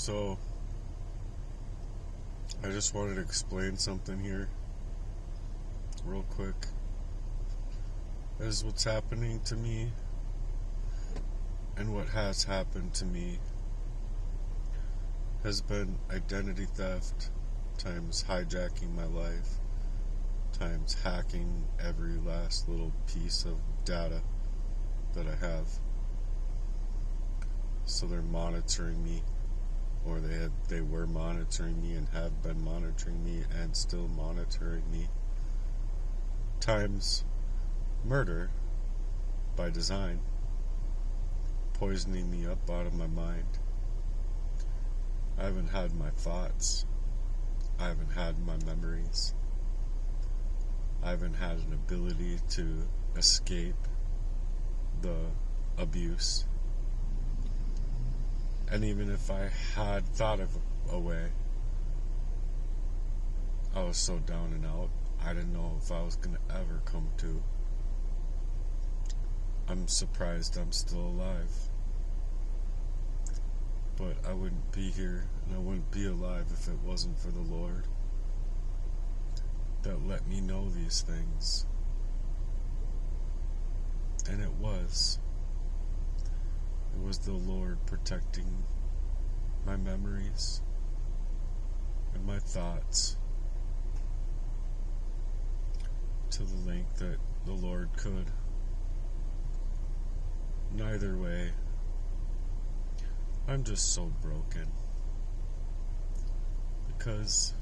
So, I just wanted to explain something here, real quick. This is what's happening to me, and what has happened to me has been identity theft, times hijacking my life, times hacking every last little piece of data that I have. So they're monitoring me, or they were monitoring me and have been monitoring me and still monitoring me. Times murder by design, poisoning me up out of my mind. I haven't had my thoughts. I haven't had my memories. I haven't had an ability to escape the abuse. And even if I had thought of a way, I was so down and out, I didn't know if I was going to ever come to. I'm surprised I'm still alive. But I wouldn't be here, and I wouldn't be alive if it wasn't for the Lord that let me know these things. And it was the Lord protecting my memories and my thoughts to the length that the Lord could. Neither way, I'm just so broken, because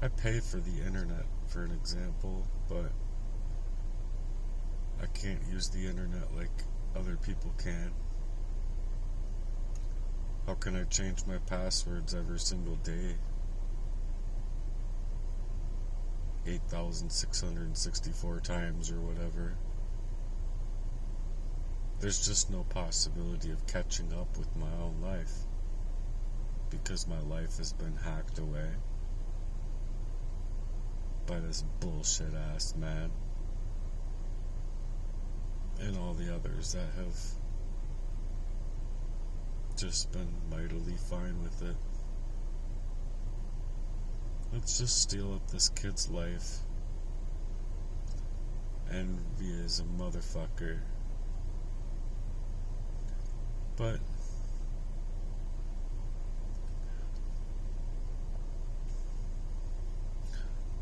I pay for the internet, for an example, but I can't use the internet like other people can. How can I change my passwords every single day? 8,664 times or whatever. There's just no possibility of catching up with my own life, because my life has been hacked away by this bullshit ass man and all the others that have just been mightily fine with it. Let's just steal up this kid's life. Envy is a motherfucker. But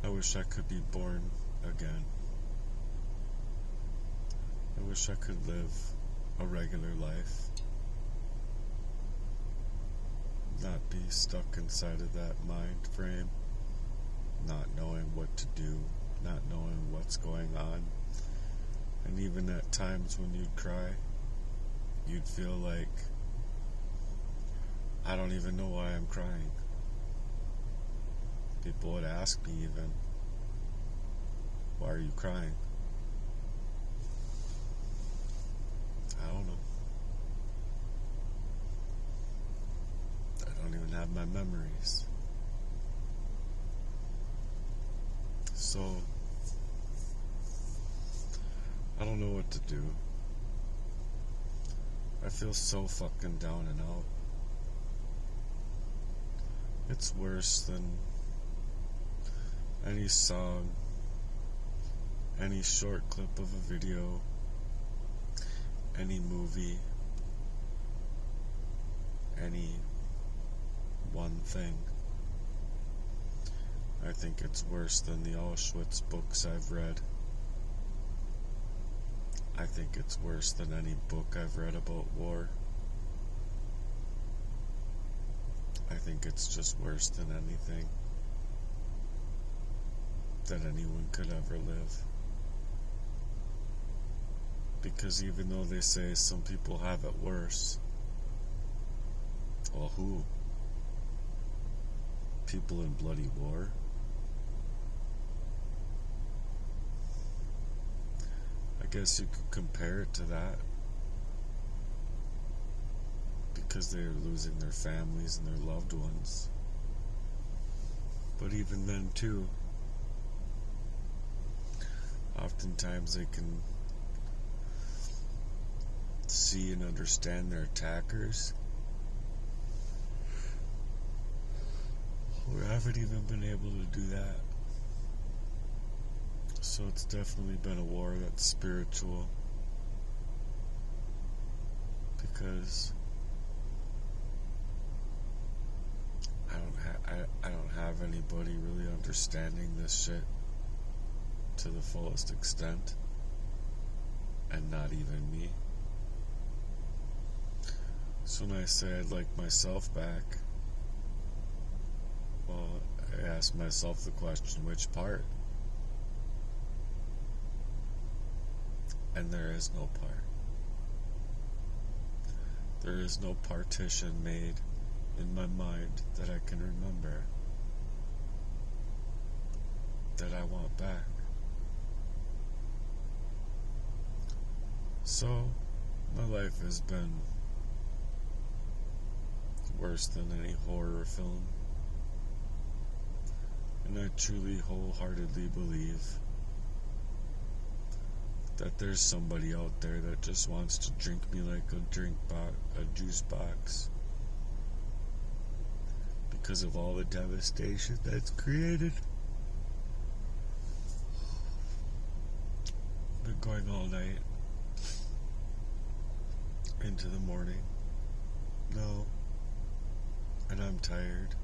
I wish I could be born again. I wish I could live a regular life, not be stuck inside of that mind frame, not knowing what to do, not knowing what's going on. And even at times when you'd cry, you'd feel like, I don't even know why I'm crying. People would ask me even, why are you crying? I don't know. I don't even have my memories. So, I don't know what to do. I feel so fucking down and out. It's worse than any song, any short clip of a video, any movie, any one thing. I think it's worse than the Auschwitz books I've read. I think it's worse than any book I've read about war. I think it's just worse than anything that anyone could ever live. Because even though they say some people have it worse, well, who? People in bloody war? I guess you could compare it to that, because they are losing their families and their loved ones. But even then too, oftentimes they can see and understand their attackers, we haven't even been able to do that. So it's definitely been a war that's spiritual, because I don't have anybody really understanding this shit to the fullest extent, and not even me. So when I say I'd like myself back, well, I ask myself the question, which part? And there is no part. There is no partition made in my mind that I can remember that I want back. So, my life has been worse than any horror film. And I truly, wholeheartedly believe that there's somebody out there that just wants to drink me like a juice box, because of all the devastation that's created. Been going all night into the morning. No. And I'm tired.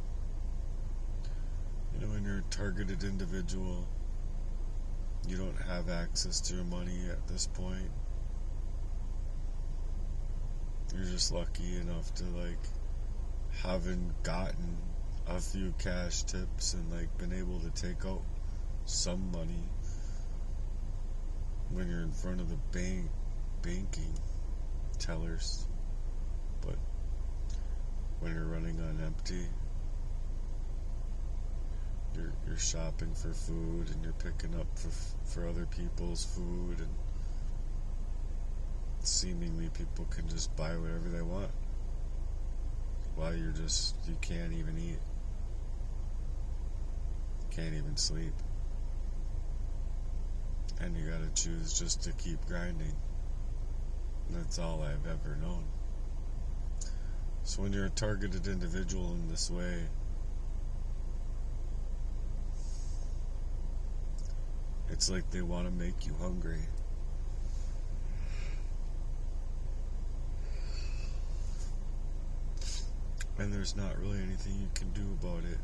You know, when you're a targeted individual, you don't have access to your money at this point. You're just lucky enough to, having gotten a few cash tips and, been able to take out some money when you're in front of the banking tellers. But when you're running on empty, you're shopping for food, and you're picking up for other people's food, and seemingly people can just buy whatever they want while you can't even eat, can't even sleep, and you gotta choose just to keep grinding. That's all I've ever known. So when you're a targeted individual in this way, it's like they want to make you hungry. And there's not really anything you can do about it.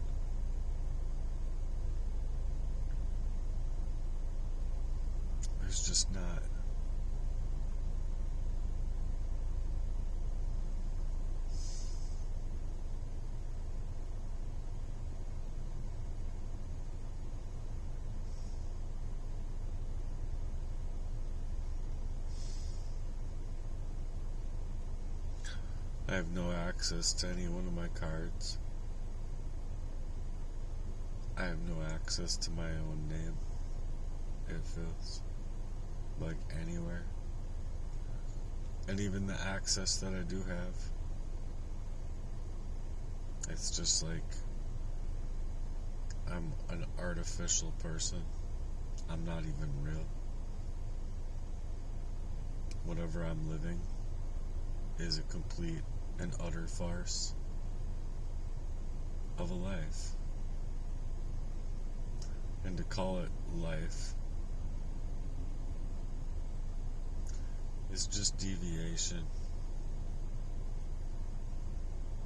There's just not. I have no access to any one of my cards. I have no access to my own name. It feels like anywhere. And even the access that I do have, it's just like I'm an artificial person. I'm not even real. Whatever I'm living is a complete and utter farce of a life. And to call it life is just deviation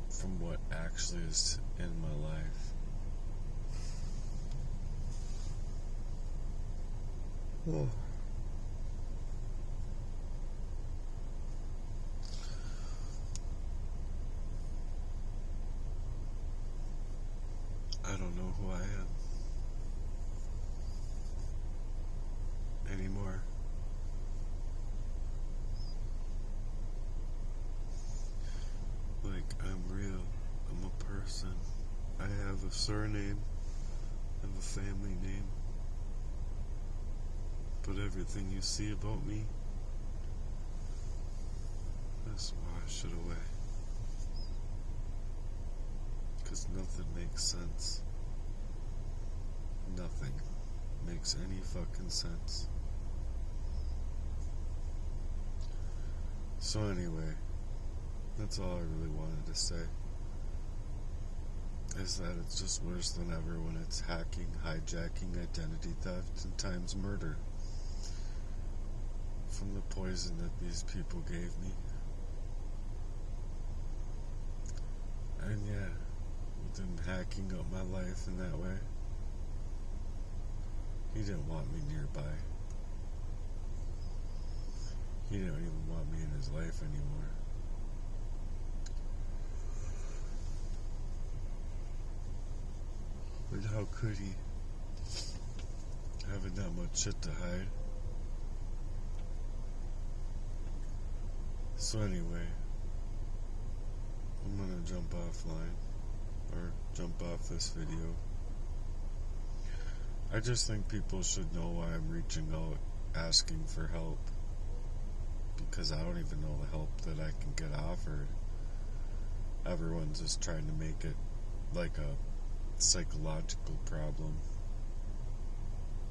from what actually is in my life. Oh. I don't know who I am anymore. I'm real. I'm a person. I have a surname. I have a family name. But everything you see about me, that's wash it away. Because nothing makes sense. Nothing makes any fucking sense. So anyway, that's all I really wanted to say. is that it's just worse than ever when it's hacking, hijacking, identity theft, and times murder. From the poison that these people gave me. And yeah, with them hacking up my life in that way, he didn't want me nearby. He didn't even want me in his life anymore. But how could he? Having that much shit to hide. So anyway, I'm gonna jump offline, or jump off this video. I just think people should know why I'm reaching out, asking for help. Because I don't even know the help that I can get offered. Everyone's just trying to make it like a psychological problem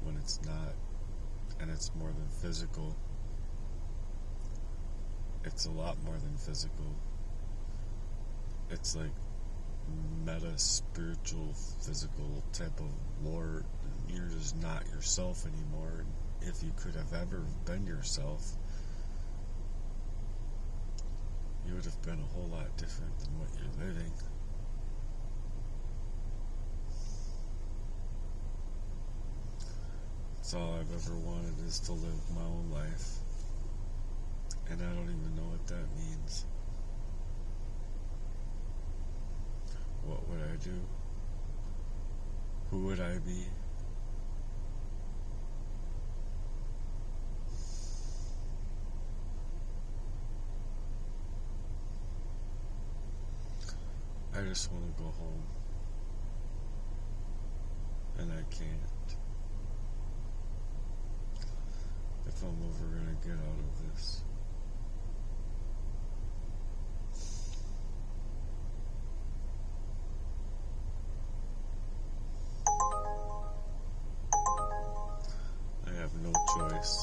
when it's not, and it's more than physical. It's a lot more than physical. It's like meta spiritual physical type of lore. You're just not yourself anymore. If you could have ever been yourself, you would have been a whole lot different than what you're living. That's all I've ever wanted, is to live my own life. And I don't even know what that means. What would I do? Who would I be? I just want to go home. And I can't. If I'm ever going to get out of this. I have no choice.